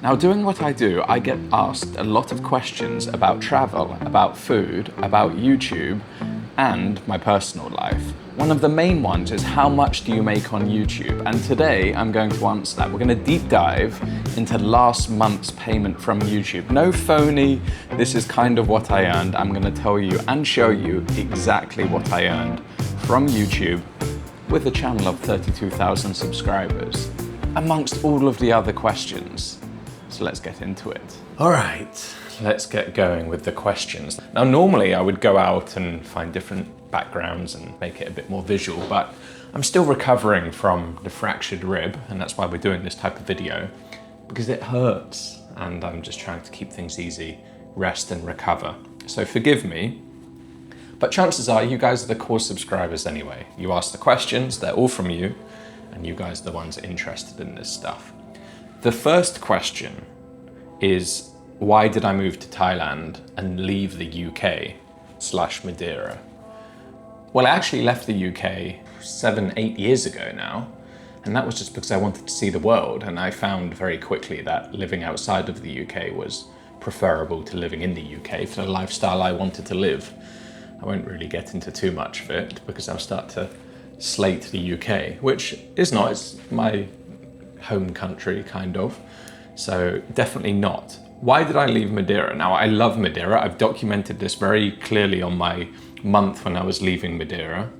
Now, doing what I do, I get asked a lot of questions about travel, about food, about YouTube, and my personal life. One of the main ones is how much do you make on YouTube? And today I'm going to answer that. We're going to deep dive into last month's payment from YouTube. No phony, this is kind of what I earned. I'm going to tell you and show you exactly what I earned from YouTube with a channel of 32,000 subscribers, amongst all of the other questions. So let's get into it. All right, let's get going with the questions. Now, normally I would go out and find different backgrounds and make it a bit more visual, but I'm still recovering from the fractured rib, and that's why we're doing this type of video, because it hurts, and I'm just trying to keep things easy, rest and recover. So forgive me, but chances are you guys are the core subscribers anyway. You ask the questions, they're all from you, and you guys are the ones interested in this stuff. The first question is, why did I move to Thailand and leave the UK/Madeira? Well, I actually left the UK 7-8 years ago now, and that was just because I wanted to see the world, and I found very quickly that living outside of the UK was preferable to living in the UK for the lifestyle I wanted to live. I won't really get into too much of it because I'll start to slate the UK, which is not, it's my home country, kind of. So definitely not. Why did I leave Madeira? Now, I love Madeira. I've documented this very clearly on my month when I was leaving Madeira.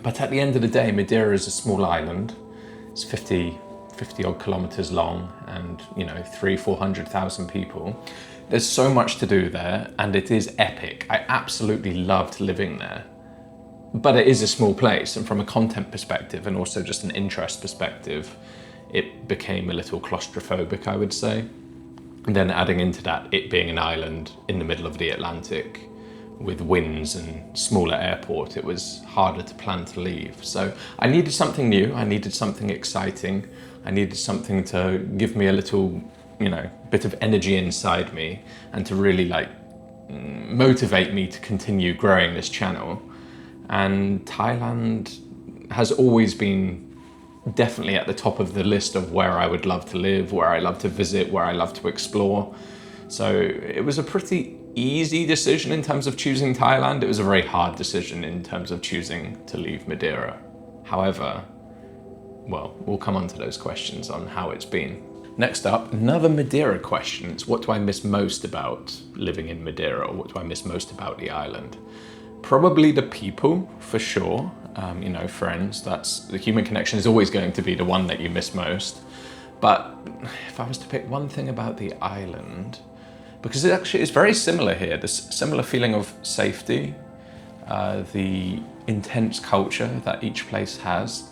But at the end of the day, Madeira is a small island. It's 50 odd kilometers long and, 300,000-400,000 people. There's so much to do there, and it is epic. I absolutely loved living there. But it is a small place, and from a content perspective and also just an interest perspective, it became a little claustrophobic, I would say. And then adding into that, it being an island in the middle of the Atlantic with winds and smaller airport, it was harder to plan to leave. So I needed something new, I needed something exciting, I needed something to give me a little, bit of energy inside me and to really motivate me to continue growing this channel. And Thailand has always been definitely at the top of the list of where I would love to live, where I love to visit, where I love to explore. So it was a pretty easy decision in terms of choosing Thailand. It was a very hard decision in terms of choosing to leave Madeira. However, well, we'll come on to those questions on how it's been. Next up, another Madeira question. It's what do I miss most about living in Madeira, or what do I miss most about the island? Probably the people, for sure. Friends, that's the human connection is always going to be the one that you miss most. But if I was to pick one thing about the island, because it actually is very similar here, this similar feeling of safety, the intense culture that each place has.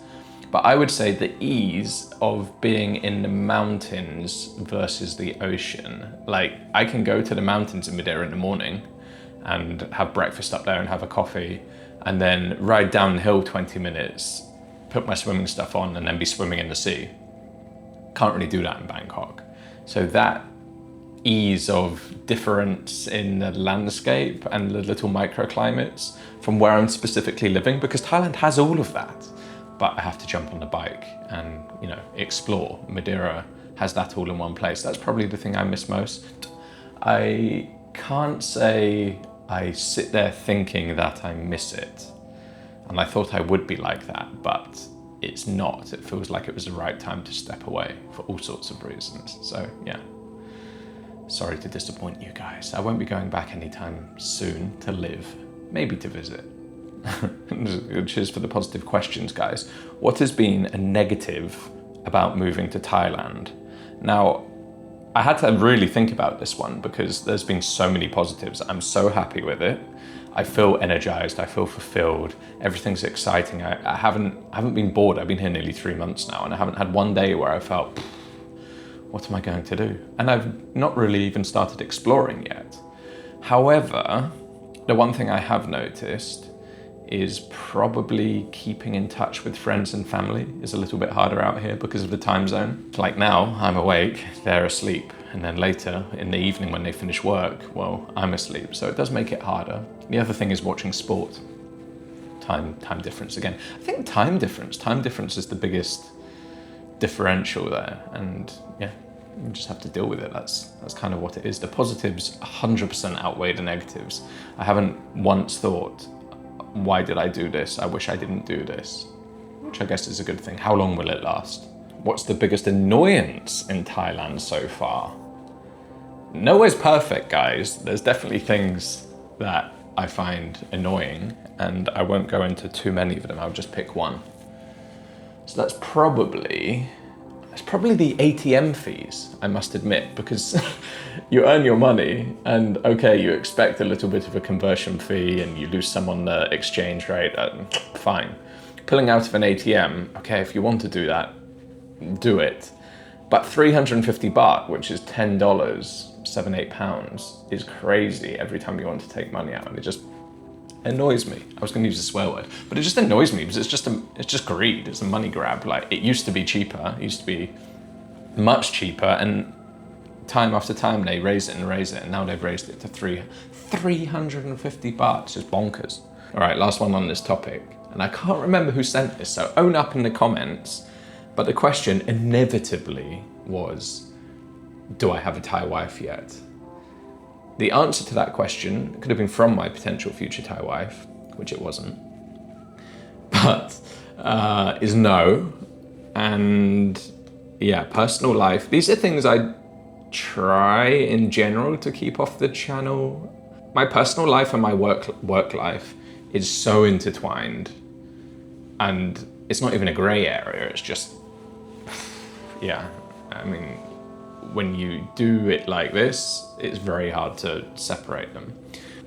But I would say the ease of being in the mountains versus the ocean. I can go to the mountains in Madeira in the morning and have breakfast up there and have a coffee, and then ride downhill 20 minutes, put my swimming stuff on, and then be swimming in the sea. Can't really do that in Bangkok. So that ease of difference in the landscape and the little microclimates from where I'm specifically living, because Thailand has all of that, but I have to jump on the bike and, explore. Madeira has that all in one place. That's probably the thing I miss most. I can't say I sit there thinking that I miss it. And I thought I would be like that, but it's not. It feels like it was the right time to step away for all sorts of reasons. So yeah, sorry to disappoint you guys. I won't be going back anytime soon to live, maybe to visit. Cheers for the positive questions, guys. What has been a negative about moving to Thailand? Now, I had to really think about this one because there's been so many positives. I'm so happy with it. I feel energized, I feel fulfilled, everything's exciting. I haven't been bored. I've been here nearly 3 months now, and I haven't had one day where I felt, what am I going to do? And I've not really even started exploring yet. However, the one thing I have noticed is probably keeping in touch with friends and family is a little bit harder out here because of the time zone. Like now, I'm awake, they're asleep, and then later in the evening when they finish work, well, I'm asleep. So it does make it harder. The other thing is watching sport. Time difference again. I think time difference is the biggest differential there. And yeah, you just have to deal with it. That's kind of what it is. The positives 100% outweigh the negatives. I haven't once thought, why did I do this? I wish I didn't do this, which I guess is a good thing. How long will it last? What's the biggest annoyance in Thailand so far? Nowhere's perfect, guys. There's definitely things that I find annoying, and I won't go into too many of them. I'll just pick one. So that's probably the ATM fees, I must admit, because you earn your money and okay, you expect a little bit of a conversion fee and you lose some on the exchange rate, fine. Pulling out of an ATM, okay, if you want to do that, do it. But 350 baht, which is $10, £7-8, is crazy every time you want to take money out, and it just annoys me. I was going to use a swear word, but it just annoys me because it's just greed. It's a money grab. Like, it used to be cheaper. It used to be much cheaper, and time after time they raise it, and now they've raised it to 350 baht. It's just bonkers. All right, last one on this topic, and I can't remember who sent this, so own up in the comments. But the question inevitably was, do I have a Thai wife yet? The answer to that question could have been from my potential future Thai wife, which it wasn't, but is no. And yeah, personal life. These are things I try in general to keep off the channel. My personal life and my work life is so intertwined, and it's not even a gray area. It's just, yeah, I mean, when you do it like this, it's very hard to separate them.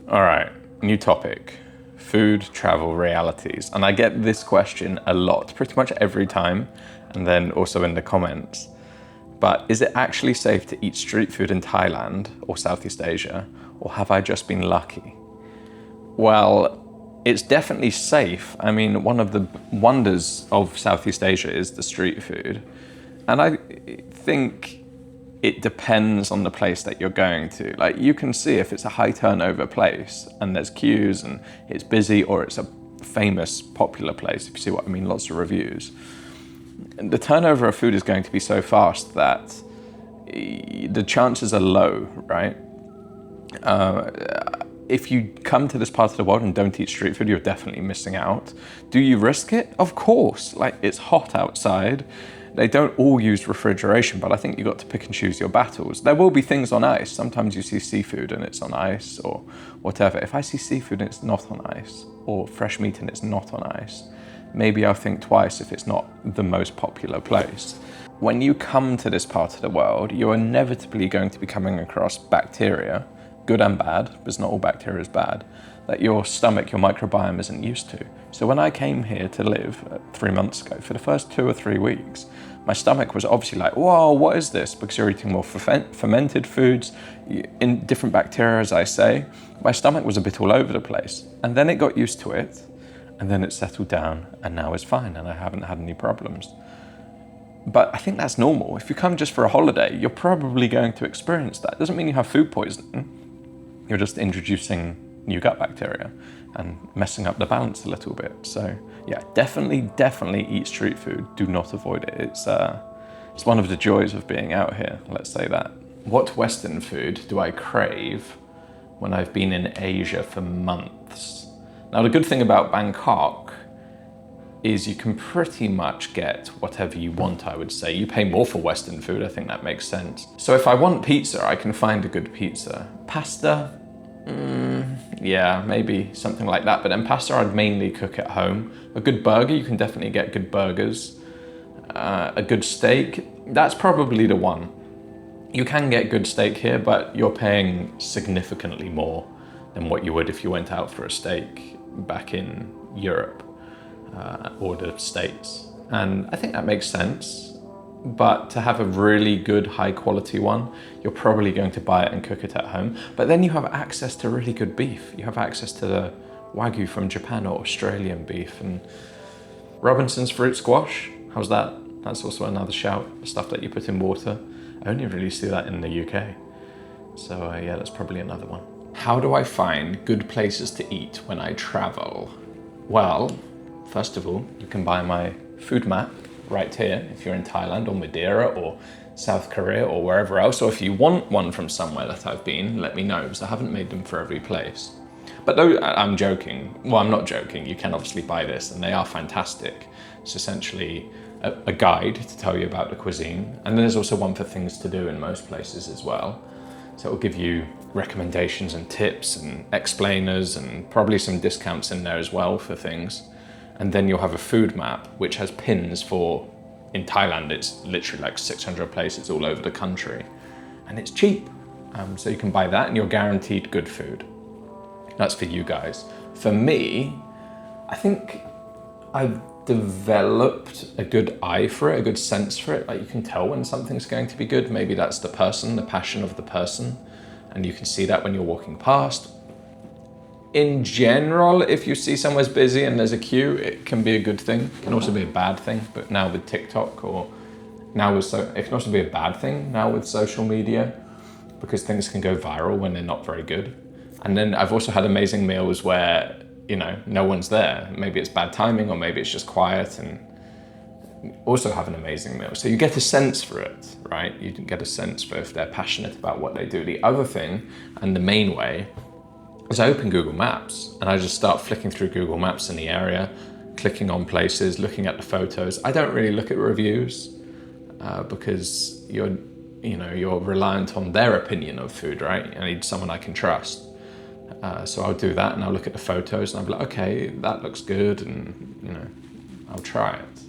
All right, new topic, food, travel, realities. And I get this question a lot, pretty much every time, and then also in the comments. But is it actually safe to eat street food in Thailand or Southeast Asia, or have I just been lucky? Well, it's definitely safe. I mean, one of the wonders of Southeast Asia is the street food. And I think it depends on the place that you're going to. Like, you can see if it's a high turnover place and there's queues and it's busy, or it's a famous, popular place, if you see what I mean, lots of reviews. And the turnover of food is going to be so fast that the chances are low, right? If you come to this part of the world and don't eat street food, you're definitely missing out. Do you risk it? Of course. Like, it's hot outside. They don't all use refrigeration, but I think you've got to pick and choose your battles. There will be things on ice. Sometimes you see seafood and it's on ice or whatever. If I see seafood and it's not on ice, or fresh meat and it's not on ice, maybe I'll think twice if it's not the most popular place. When you come to this part of the world, you're inevitably going to be coming across bacteria, good and bad, because not all bacteria is bad, that your stomach, your microbiome isn't used to. So when I came here to live 3 months ago, for the first 2 or 3 weeks, my stomach was obviously like, whoa, what is this? Because you're eating more fermented foods, in different bacteria, as I say. My stomach was a bit all over the place. And then it got used to it, and then it settled down, and now it's fine, and I haven't had any problems. But I think that's normal. If you come just for a holiday, you're probably going to experience that. It doesn't mean you have food poisoning. You're just introducing new gut bacteria and messing up the balance a little bit. So yeah, definitely eat street food. Do not avoid it. It's one of the joys of being out here, let's say that. What Western food do I crave when I've been in Asia for months? Now, the good thing about Bangkok is you can pretty much get whatever you want, I would say. You pay more for Western food, I think that makes sense. So if I want pizza, I can find a good pizza. Pasta, yeah, maybe something like that, but then pasta I'd mainly cook at home. A good burger, you can definitely get good burgers. A good steak, that's probably the one. You can get good steak here, but you're paying significantly more than what you would if you went out for a steak back in Europe or the States. And I think that makes sense. But to have a really good high quality one, you're probably going to buy it and cook it at home. But then you have access to really good beef. You have access to the Wagyu from Japan or Australian beef. And Robinson's fruit squash, how's that? That's also another shout, stuff that you put in water. I only really see that in the UK. So yeah, that's probably another one. How do I find good places to eat when I travel? Well, first of all, you can buy my food map right here if you're in Thailand or Madeira or South Korea or wherever else, or if you want one from somewhere that I've been, let me know, because I haven't made them for every place. But though I'm joking, well, I'm not joking, you can obviously buy this and they are fantastic. It's essentially a guide to tell you about the cuisine. And there's also one for things to do in most places as well. So it will give you recommendations and tips and explainers and probably some discounts in there as well for things. And then you'll have a food map, which has pins for, in Thailand, it's literally like 600 places all over the country. And it's cheap. So you can buy that and you're guaranteed good food. That's for you guys. For me, I think I've developed a good eye for it, a good sense for it. Like you can tell when something's going to be good. Maybe that's the person, the passion of the person. And you can see that when you're walking past. In general, if you see somewhere's busy and there's a queue, it can be a good thing. It can also be a bad thing. But now with TikTok it can also be a bad thing now with social media, because things can go viral when they're not very good. And then I've also had amazing meals where, no one's there. Maybe it's bad timing or maybe it's just quiet, and also have an amazing meal. So you get a sense for it, right? You get a sense for if they're passionate about what they do. The other thing, and the main way, is I open Google Maps and I just start flicking through Google Maps in the area, clicking on places, looking at the photos. I don't really look at reviews because you're reliant on their opinion of food, right? I need someone I can trust. So I'll do that and I'll look at the photos and I'll be like, okay, that looks good, and I'll try it.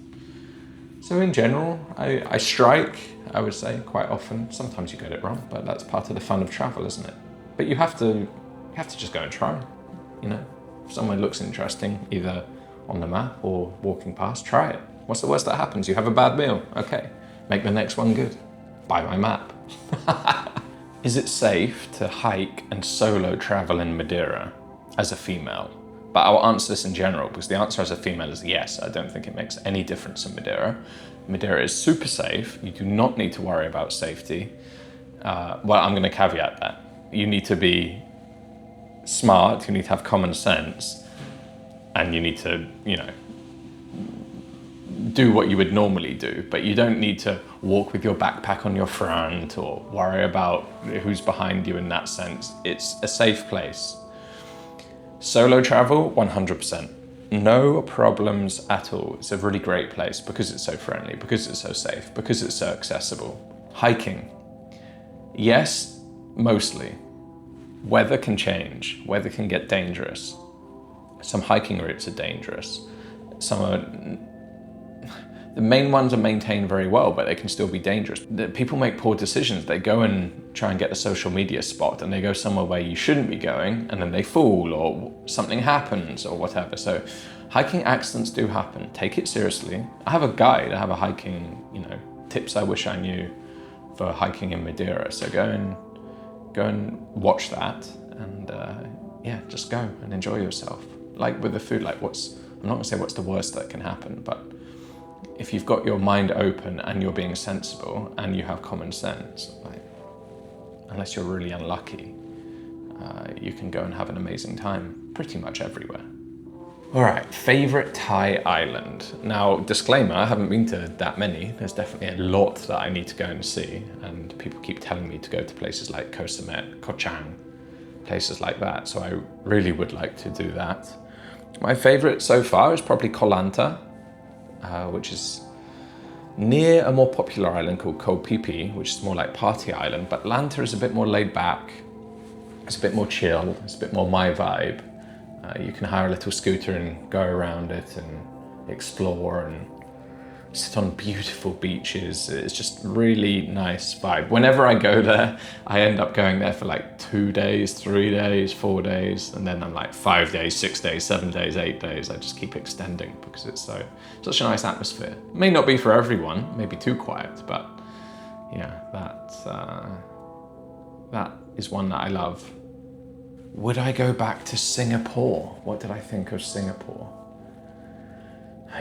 So in general, I strike, I would say, quite often. Sometimes you get it wrong, but that's part of the fun of travel, isn't it? But you have to just go and try, If somewhere looks interesting, either on the map or walking past, try it. What's the worst that happens? You have a bad meal. Okay, make the next one good. Buy my map. Is it safe to hike and solo travel in Madeira as a female? But I'll answer this in general, because the answer as a female is yes. I don't think it makes any difference in Madeira. Madeira is super safe. You do not need to worry about safety. Well, I'm going to caveat that. You need to be smart, you need to have common sense, and you need to, do what you would normally do, but you don't need to walk with your backpack on your front or worry about who's behind you in that sense. It's a safe place. Solo travel, 100%. No problems at all. It's a really great place because it's so friendly, because it's so safe, because it's so accessible. Hiking. Yes, mostly. Weather can change. Weather can get dangerous. Some hiking routes are dangerous. The main ones are maintained very well, but they can still be dangerous. People make poor decisions. They go and try and get a social media spot and they go somewhere where you shouldn't be going, and then they fall or something happens or whatever. So hiking accidents do happen. Take it seriously. I have a guide. I have a hiking, tips I wish I knew for hiking in Madeira. So go and watch that and just go and enjoy yourself. Like with the food, I'm not gonna say what's the worst that can happen, but if you've got your mind open and you're being sensible and you have common sense, unless you're really unlucky, you can go and have an amazing time pretty much everywhere. All right, favorite Thai island. Now, disclaimer, I haven't been to that many. There's definitely a lot that I need to go and see, and people keep telling me to go to places like Koh Samet, Koh Chang, places like that, so I really would like to do that. My favorite so far is probably Koh Lanta, which is near a more popular island called Koh Phi Phi, which is more like party island, but Lanta is a bit more laid back, it's a bit more chill, it's a bit more my vibe. You can hire a little scooter and go around it and explore and sit on beautiful beaches. It's just really nice vibe. Whenever I go there, I end up going there for 2 days, 3 days, 4 days, and then I'm 5 days, 6 days, 7 days, 8 days. I just keep extending because it's such a nice atmosphere. It may not be for everyone, maybe too quiet, but yeah, that is one that I love. Would I go back to Singapore? What did I think of Singapore?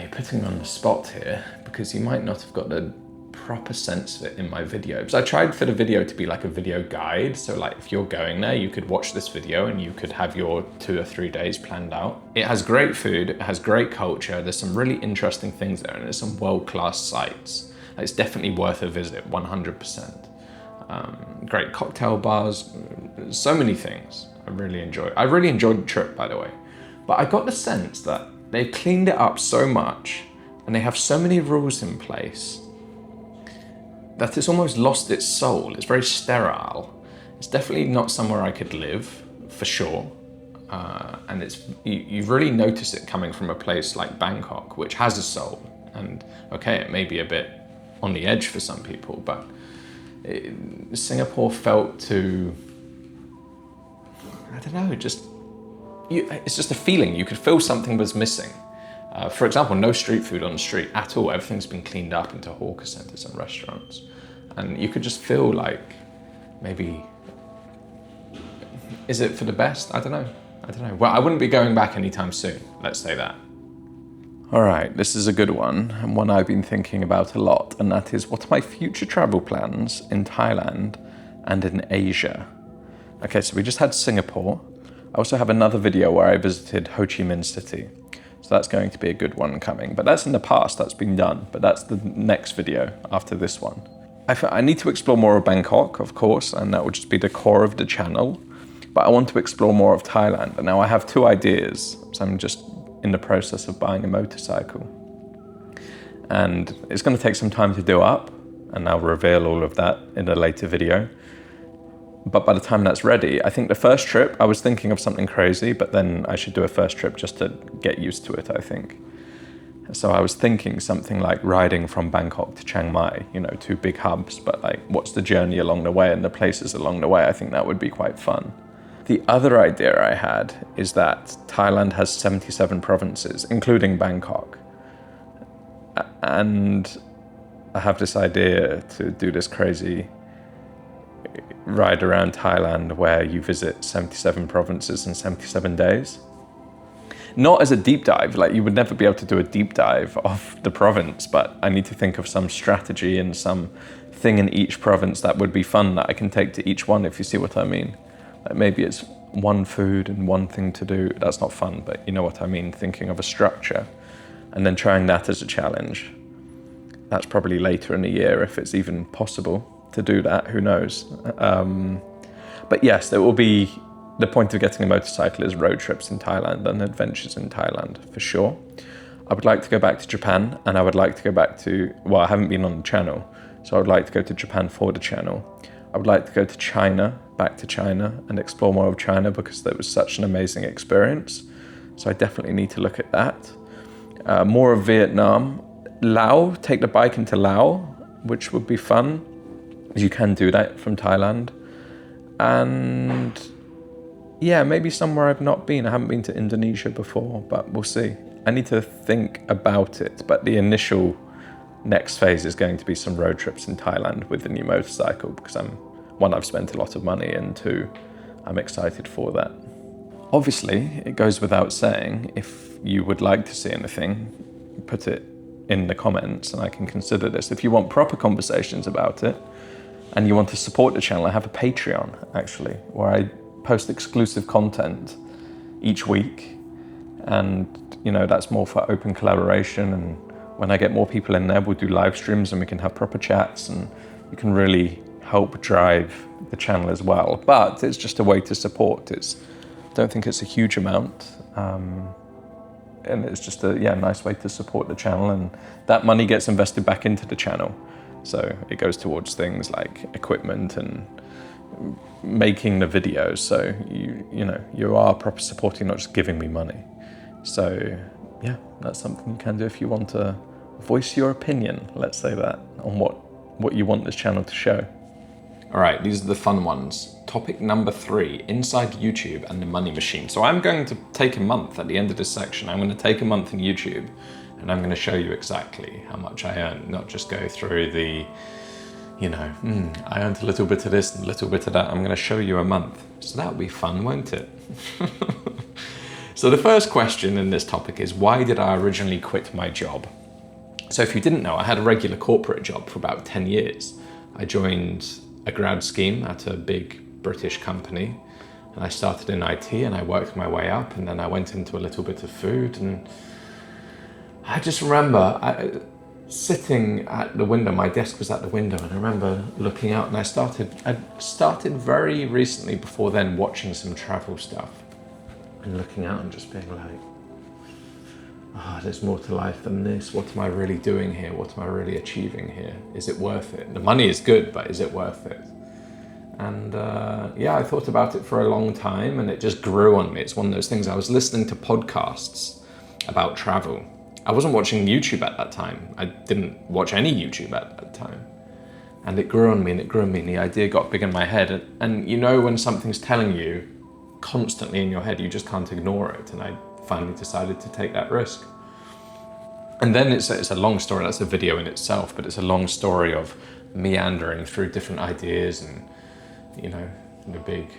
You're putting me on the spot here because you might not have got the proper sense of it in my video. Because I tried for the video to be like a video guide. So if you're going there, you could watch this video and you could have your 2 or 3 days planned out. It has great food, it has great culture, there's some really interesting things there, and there's some world-class sites. It's definitely worth a visit, 100%. Great cocktail bars, so many things. I really enjoyed the trip, by the way. But I got the sense that they've cleaned it up so much and they have so many rules in place that it's almost lost its soul. It's very sterile. It's definitely not somewhere I could live, for sure. And you really notice it coming from a place like Bangkok, which has a soul. And okay, it may be a bit on the edge for some people, but Singapore felt too, I don't know, it's just a feeling. You could feel something was missing. For example, no street food on the street at all. Everything's been cleaned up into hawker centres and restaurants. And you could just feel like maybe, is it for the best? I don't know. Well, I wouldn't be going back anytime soon, let's say that. All right, this is a good one, and one I've been thinking about a lot, and that is, what are my future travel plans in Thailand and in Asia? Okay, so we just had Singapore. I also have another video where I visited Ho Chi Minh City. So that's going to be a good one coming. But that's in the past, that's been done. But that's the next video after this one. I need to explore more of Bangkok, of course, and that would just be the core of the channel. But I want to explore more of Thailand. And now I have 2 ideas. So I'm just in the process of buying a motorcycle. And it's going to take some time to do up. And I'll reveal all of that in a later video. But by the time that's ready, I think the first trip, I was thinking of something crazy, but then I should do a first trip just to get used to it, I think. So I was thinking something like riding from Bangkok to Chiang Mai, 2 big hubs, but like, what's the journey along the way and the places along the way? I think that would be quite fun. The other idea I had is that Thailand has 77 provinces, including Bangkok. And I have this idea to do this crazy ride around Thailand where you visit 77 provinces in 77 days. Not as a deep dive, like you would never be able to do a deep dive of the province, but I need to think of some strategy and some thing in each province that would be fun that I can take to each one, if you see what I mean. Like maybe it's one food and one thing to do. That's not fun, but you know what I mean, thinking of a structure and then trying that as a challenge. That's probably later in the year if it's even possible to do that, who knows. But yes, there will be, the point of getting a motorcycle is road trips in Thailand and adventures in Thailand, for sure. I would like to go back to Japan, and I would like to go back to, well, I haven't been on the channel, so I would like to go to Japan for the channel. I would like to go to China, back to China, and explore more of China because that was such an amazing experience. So I definitely need to look at that. More of Vietnam. Laos, take the bike into Laos, which would be fun. You can do that from Thailand. And yeah, maybe somewhere I've not been. I haven't been to Indonesia before, but we'll see. I need to think about it, but the initial next phase is going to be some road trips in Thailand with the new motorcycle because one, I've spent a lot of money, and 2, I'm excited for that. Obviously, it goes without saying, if you would like to see anything, put it in the comments and I can consider this. If you want proper conversations about it and you want to support the channel, I have a Patreon actually, where I post exclusive content each week, and that's more for open collaboration, and when I get more people in there, we'll do live streams and we can have proper chats, and you can really help drive the channel as well. But it's just a way to support. I don't think it's a huge amount, and it's just a nice way to support the channel, and that money gets invested back into the channel, so it goes towards things like equipment and making the videos. So you are proper supporting, not just giving me money. So yeah, that's something you can do if you want to voice your opinion, let's say that, on what you want this channel to show. All right, these are the fun ones. Topic number 3, inside YouTube and the money machine. So I'm going to take a month at the end of this section. I'm going to take a month in YouTube and I'm going to show you exactly how much I earn, not just go through the, I earned a little bit of this and a little bit of that. I'm going to show you a month. So that'll be fun, won't it? So the first question in this topic is, why did I originally quit my job? So if you didn't know, I had a regular corporate job for about 10 years. I joined a grad scheme at a big British company, and I started in IT and I worked my way up, and then I went into a little bit of food, and I just remember sitting at the window. My desk was at the window, and I remember looking out, and I started very recently before then watching some travel stuff and looking out and just being like, there's more to life than this. What am I really doing here? What am I really achieving here? Is it worth it? The money is good, but is it worth it? And I thought about it for a long time, and it just grew on me. It's one of those things. I was listening to podcasts about travel. I wasn't watching YouTube at that time. I didn't watch any YouTube at that time. And it grew on me, and it grew on me, and the idea got big in my head. And you know when something's telling you constantly in your head, you just can't ignore it. And I finally decided to take that risk. And then it's a long story. That's a video in itself, but it's a long story of meandering through different ideas. And you know, the big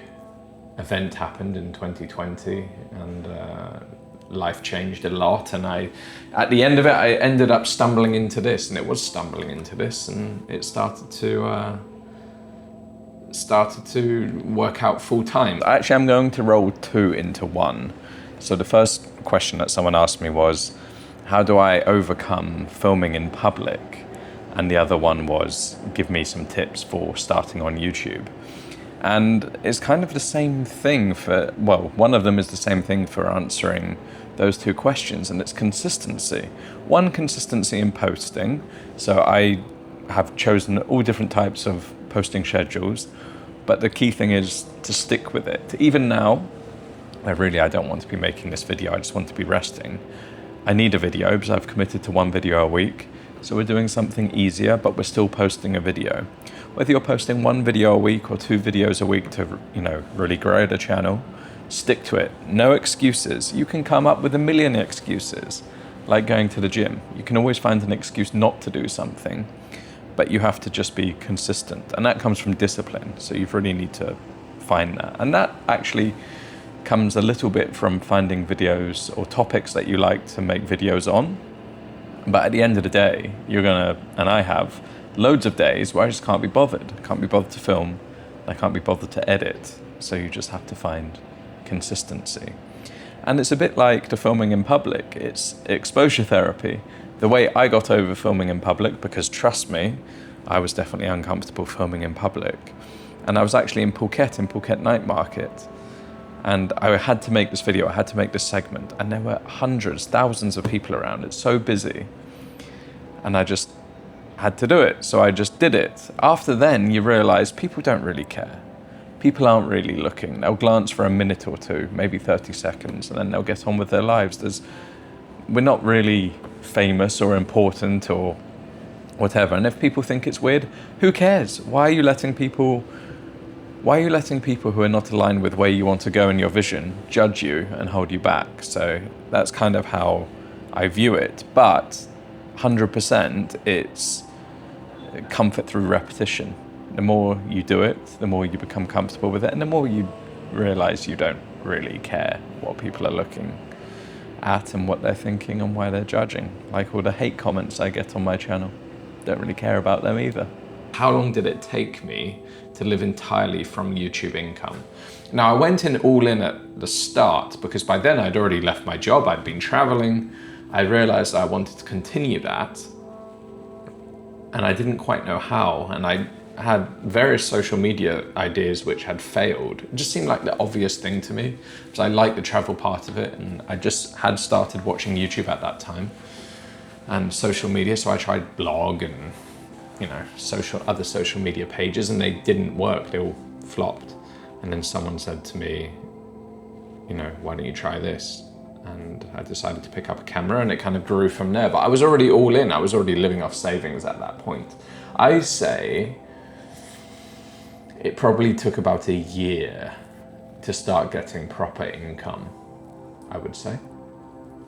event happened in 2020, and life changed a lot. And at the end of it, I ended up stumbling into this, and it was stumbling into this, and it started to work out full time. Actually, I'm going to roll two into one. So the first question that someone asked me was, how do I overcome filming in public? And the other one was, give me some tips for starting on YouTube. And it's kind of the same thing one of them is the same thing for answering those two questions, and it's consistency. One, consistency in posting. So I have chosen all different types of posting schedules, but the key thing is to stick with it. Even now, I don't want to be making this video, I just want to be resting. I need a video because I've committed to one video a week. So we're doing something easier, but we're still posting a video. Whether you're posting one video a week or 2 videos a week to, really grow the channel, stick to it. No excuses. You can come up with a million excuses, like going to the gym. You can always find an excuse not to do something, but you have to just be consistent. And that comes from discipline. So you really need to find that. And that actually comes a little bit from finding videos or topics that you like to make videos on. But at the end of the day, and I have loads of days where I just can't be bothered. I can't be bothered to film. I can't be bothered to edit. So you just have to find consistency. And it's a bit like the filming in public. It's exposure therapy. The way I got over filming in public, because trust me, I was definitely uncomfortable filming in public. And I was actually in Phuket Night Market. And I had to make this video, I had to make this segment, and there were hundreds, thousands of people around. It's so busy. And I just had to do it, so I just did it. After then, you realize people don't really care. People aren't really looking. They'll glance for a minute or two, maybe 30 seconds, and then they'll get on with their lives. We're not really famous or important or whatever. And if people think it's weird, who cares? Why are you letting people who are not aligned with where you want to go in your vision judge you and hold you back? So that's kind of how I view it. But 100% it's comfort through repetition. The more you do it, the more you become comfortable with it, and the more you realize you don't really care what people are looking at and what they're thinking and why they're judging. Like all the hate comments I get on my channel, don't really care about them either. How long did it take me to live entirely from YouTube income? Now, I went in all in at the start because by then I'd already left my job, I'd been traveling, I realized I wanted to continue that, and I didn't quite know how, and I had various social media ideas which had failed. It just seemed like the obvious thing to me, because I liked the travel part of it, and I just had started watching YouTube at that time, and social media, so I tried blog and other social media pages, and they didn't work, they all flopped. And then someone said to me, why don't you try this? And I decided to pick up a camera, and it kind of grew from there. But I was already all in, I was already living off savings at that point. I say it probably took about a year to start getting proper income, I would say.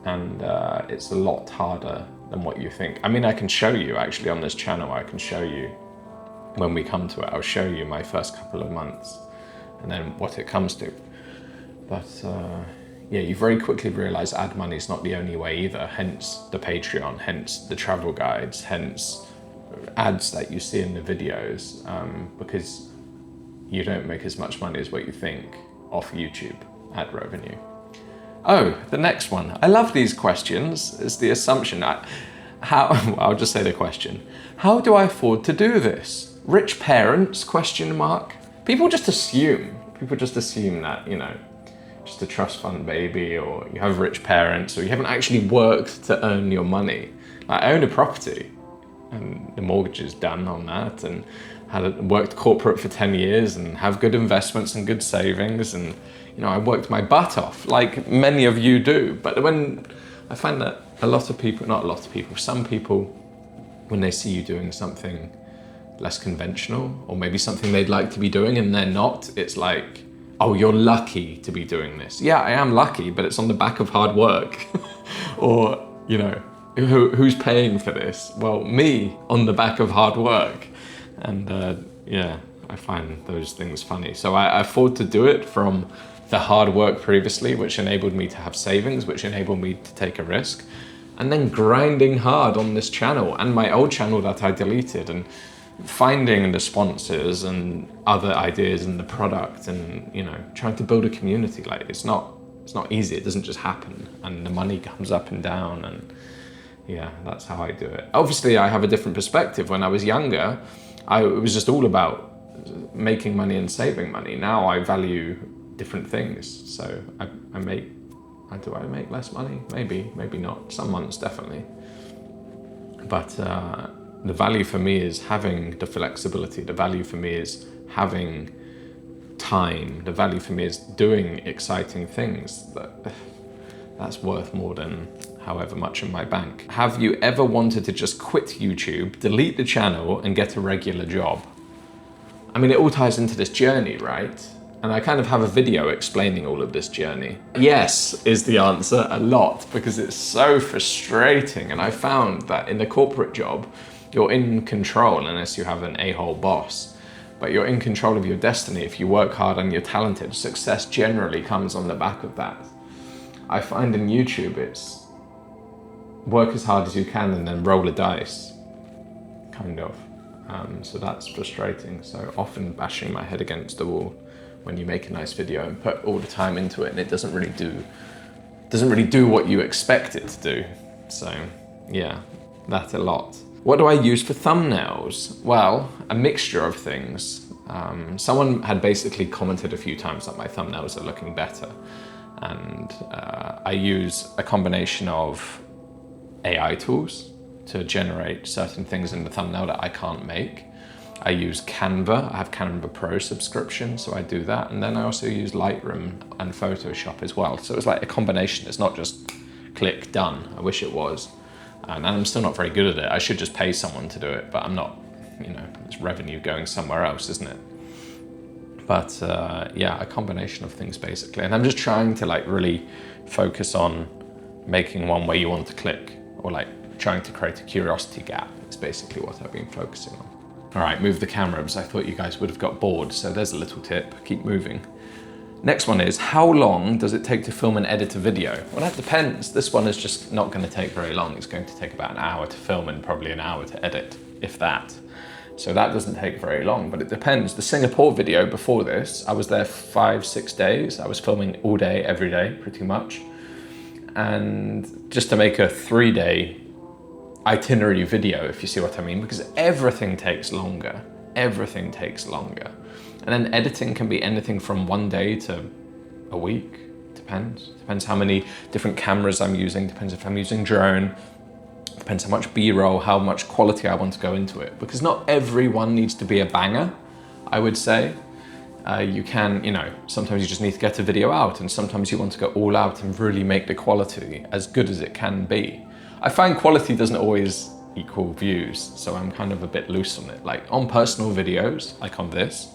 And it's a lot harder than what you think. I mean, I can show you actually on this channel, I can show you when we come to it, I'll show you my first couple of months and then what it comes to. But you very quickly realize ad money is not the only way either, hence the Patreon, hence the travel guides, hence ads that you see in the videos, because you don't make as much money as what you think off YouTube ad revenue. Oh, the next one. I love these questions. It's the assumption. I'll just say the question. How do I afford to do this? Rich parents, question mark. People just assume that, just a trust fund baby, or you have rich parents, or you haven't actually worked to earn your money. I own a property and the mortgage is done on that, and worked corporate for 10 years and have good investments and good savings, and I worked my butt off like many of you do. But when I find that some people, when they see you doing something less conventional, or maybe something they'd like to be doing and they're not, it's like, oh, you're lucky to be doing this. Yeah, I am lucky, but it's on the back of hard work. Or, who's paying for this? Well, me, on the back of hard work. And I find those things funny. So I afford to do it from the hard work previously, which enabled me to have savings, which enabled me to take a risk, and then grinding hard on this channel and my old channel that I deleted, and finding the sponsors and other ideas in the product, and trying to build a community. Like it's not easy. It doesn't just happen, and the money comes up and down, and that's how I do it. Obviously I have a different perspective. When I was younger, it was just all about making money and saving money. Now I value different things. So do I make less money? Maybe not. Some months definitely. But the value for me is having the flexibility. The value for me is having time. The value for me is doing exciting things. That's worth more than however much in my bank. Have you ever wanted to just quit YouTube, delete the channel, and get a regular job? I mean, it all ties into this journey, right? And I kind of have a video explaining all of this journey. Yes is the answer, a lot, because it's so frustrating. And I found that in the corporate job, you're in control unless you have an a-hole boss. But you're in control of your destiny if you work hard and you're talented. Success generally comes on the back of that. I find in YouTube it's work as hard as you can and then roll a dice, kind of. So that's frustrating. So often bashing my head against the wall when you make a nice video and put all the time into it and it doesn't really do what you expect it to do. So yeah, that's a lot. What do I use for thumbnails? Well, a mixture of things. Someone had basically commented a few times that my thumbnails are looking better. And I use a combination of AI tools to generate certain things in the thumbnail that I can't make. I use Canva. I have Canva Pro subscription, so I do that. And then I also use Lightroom and Photoshop as well. So it's like a combination. It's not just click, done. I wish it was. And I'm still not very good at it. I should just pay someone to do it, but I'm not, it's revenue going somewhere else, isn't it? But a combination of things basically. And I'm just trying to really focus on making one where you want to click, or trying to create a curiosity gap. It's basically what I've been focusing on. All right, move the camera because I thought you guys would have got bored. So there's a little tip, keep moving. Next one is, how long does it take to film and edit a video? Well, that depends. This one is just not going to take very long. It's going to take about an hour to film and probably an hour to edit, if that. So that doesn't take very long, but it depends. The Singapore video before this, I was there 5-6 days. I was filming all day, every day, pretty much. And just to make a 3-day itinerary video, if you see what I mean, because everything takes longer. Everything takes longer. And then editing can be anything from 1 day to a week. Depends how many different cameras I'm using. Depends if I'm using drone. Depends how much B-roll, how much quality I want to go into it. Because not everyone needs to be a banger, I would say. You can, sometimes you just need to get a video out, and sometimes you want to go all out and really make the quality as good as it can be. I find quality doesn't always equal views, so I'm kind of a bit loose on it. Like on personal videos, like on this,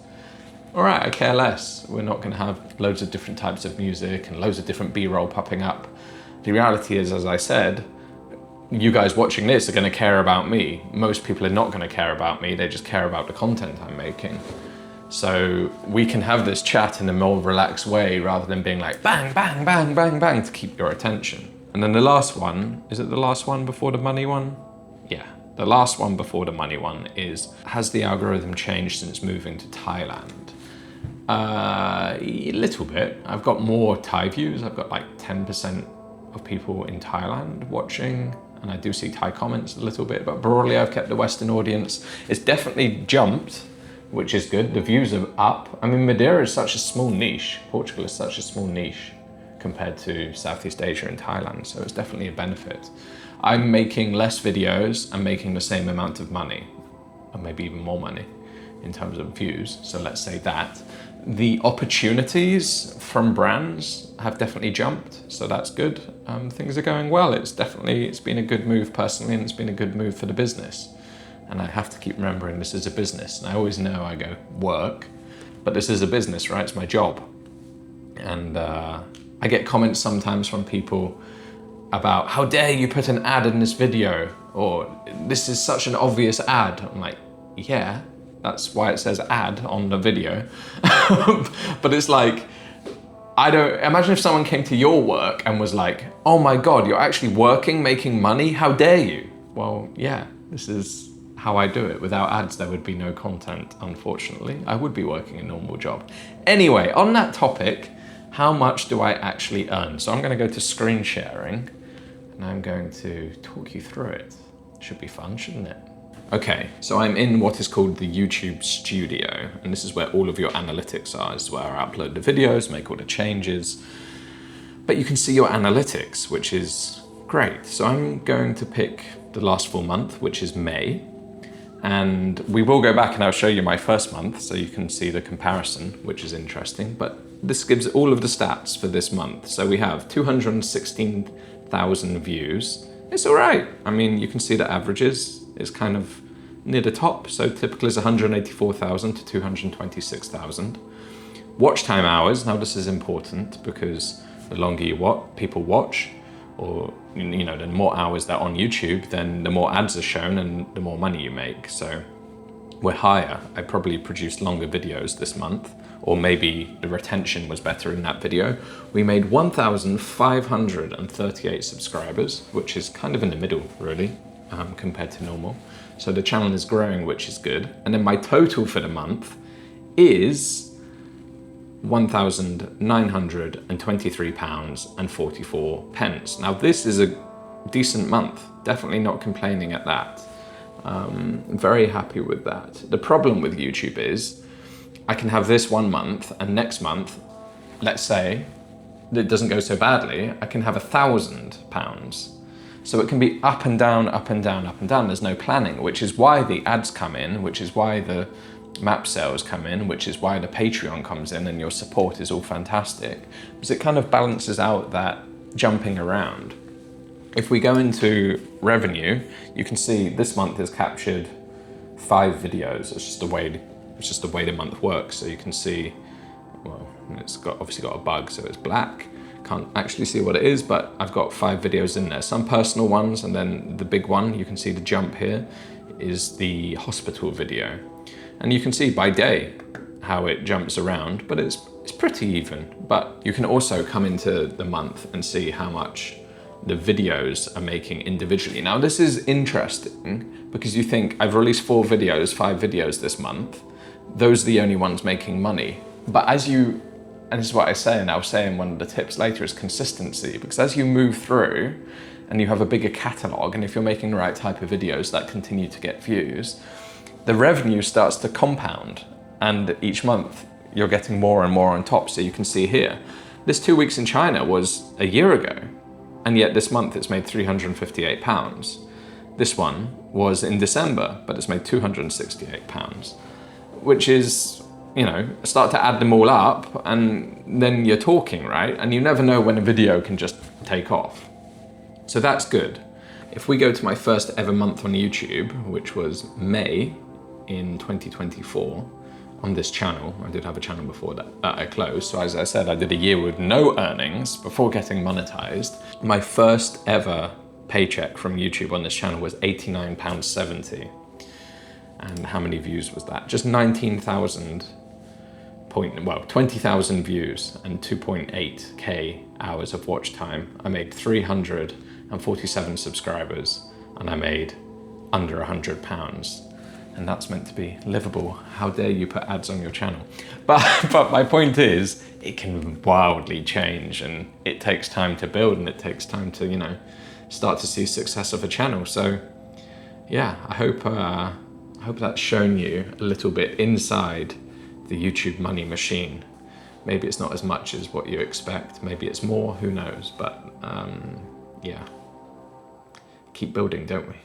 all right, I care less. We're not going to have loads of different types of music and loads of different B-roll popping up. The reality is, as I said, you guys watching this are going to care about me. Most people are not going to care about me. They just care about the content I'm making. So we can have this chat in a more relaxed way rather than being like bang, bang, bang, bang, bang to keep your attention. And then the last one, is it the last one before the money one? Yeah, the last one before the money one is, has the algorithm changed since moving to Thailand? A little bit. I've got more Thai views. I've got 10% of people in Thailand watching. and I do see Thai comments a little bit, but broadly I've kept the Western audience. It's definitely jumped, which is good. The views are up. I mean, Madeira is such a small niche. Portugal is such a small niche compared to Southeast Asia and Thailand, so it's definitely a benefit. I'm making less videos and making the same amount of money, or maybe even more money in terms of views, so let's say that. The opportunities from brands have definitely jumped, so that's good. Things are going well. It's been a good move personally, and it's been a good move for the business. And I have to keep remembering this is a business. And I always know I go work, but this is a business, right? It's my job. And I get comments sometimes from people about, how dare you put an ad in this video? Or this is such an obvious ad. I'm like, yeah, that's why it says ad on the video. But it's like, I don't, imagine if someone came to your work and was like, oh my God, you're actually working, making money? How dare you? Well, yeah, this is how I do it. Without ads, there would be no content, unfortunately. I would be working a normal job. Anyway, on that topic, how much do I actually earn? So I'm gonna go to screen sharing and I'm going to talk you through it. Should be fun, shouldn't it? Okay, so I'm in what is called the YouTube Studio, and this is where all of your analytics are. This is where I upload the videos, make all the changes. But you can see your analytics, which is great. So I'm going to pick the last full month, which is May. And we will go back and I'll show you my first month so you can see the comparison, which is interesting. But this gives all of the stats for this month. So we have 216,000 views. It's all right. I mean, you can see the averages is kind of near the top. So typically is 184,000 to 226,000. Watch time hours. Now this is important because the longer people watch, or you know, the more hours they're on YouTube, then the more ads are shown and the more money you make. So we're higher. I probably produced longer videos this month, or maybe the retention was better in that video. We made 1,538 subscribers, which is kind of in the middle, really, compared to normal. So the channel is growing, which is good. And then my total for the month is £1,923.44. Now this is a decent month, definitely not complaining at that. Very happy with that. The problem with YouTube is I can have this one month and next month, let's say it doesn't go so badly, I can have £1,000. So it can be up and down, up and down, up and down. There's no planning, which is why the ads come in, which is why the map sales come in, which is why the Patreon comes in and your support is all fantastic, because it kind of balances out that jumping around. If we go into revenue, you can see this month has captured 5 videos. It's just the way the month works. So you can see, well, it's obviously got a bug, so it's black. Can't actually see what it is, but I've got 5 videos in there. Some personal ones, and then the big one, you can see the jump here, is the hospital video. And you can see by day how it jumps around, but it's pretty even. But you can also come into the month and see how much the videos are making individually. Now this is interesting because you think I've released 5 videos this month. Those are the only ones making money. But and this is what I say, and I'll say in one of the tips later, is consistency. Because as you move through and you have a bigger catalog, and if you're making the right type of videos that continue to get views, the revenue starts to compound, and each month you're getting more and more on top. So you can see here, this 2 weeks in China was a year ago, and yet this month it's made £358. This one was in December, but it's made £268, which is, you know, start to add them all up and then you're talking, right? And you never know when a video can just take off. So that's good. If we go to my first ever month on YouTube, which was May in 2024, on this channel, I did have a channel before that I closed. So as I said, I did a year with no earnings before getting monetized. My first ever paycheck from YouTube on this channel was £89.70. And how many views was that? Just 20,000 views and 2.8k hours of watch time. I made 347 subscribers and I made under £100. And that's meant to be livable. How dare you put ads on your channel? But my point is, it can wildly change, and it takes time to build, and it takes time to, you know, start to see success of a channel. So yeah, I hope that's shown you a little bit inside the YouTube money machine. Maybe it's not as much as what you expect, maybe it's more, who knows, but yeah, keep building, don't we?